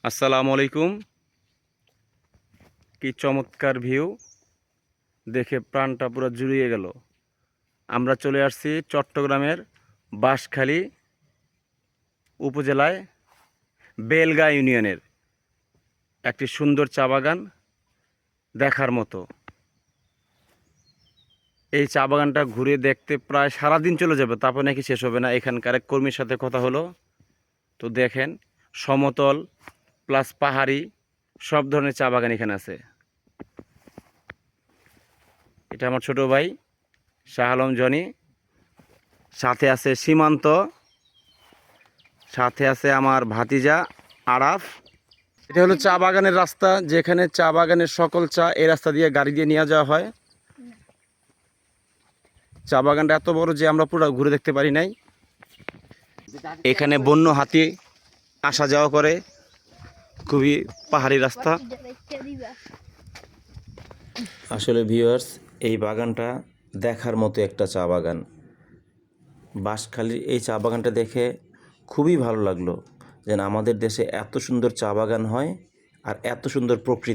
আসসালামু আলাইকুম। কি চমৎকার ভিউ দেখে প্রাণটা পুরো জুড়িয়ে গেল। আমরা চলে আসছি চট্টগ্রামের বাঁশখালী উপজেলায় বেলগাঁ ইউনিয়নের একটি সুন্দর চা বাগান দেখার মতো। এই চা বাগানটা ঘুরে দেখতে প্রায় সারাদিন চলে যাবে, তারপর নাকি শেষ হবে না। এখানকার এক কর্মীর সাথে কথা হলো, তো দেখেন সমতল প্লাস পাহাড়ি সব ধরনের চা বাগান এখানে আছে। এটা আমার ছোট ভাই শাহ আলম জনি, সাথে আছে সীমান্ত, সাথে আছে আমার ভাতিজা আরাফ। এটা হলো চা বাগানের রাস্তা, যেখানে চা বাগানের সকল চা এই রাস্তা দিয়ে গাড়ি দিয়ে নিয়ে যাওয়া হয়। চা বাগানটা এত বড় যে আমরা পুরো ঘুরে দেখতে পারি নাই। এখানে বন্য হাতি আসা যাওয়া করে, খুবই পাহাড়ি রাস্তা। আসলে ভিউয়ার্স, এই বাগানটা দেখার মতো একটা চা বাগান। বাঁশখালীর এই চা বাগানটা দেখে খুবই ভালো লাগলো, যেন আমাদের দেশে এত সুন্দর চা বাগান হয় আর এত সুন্দর প্রকৃতি।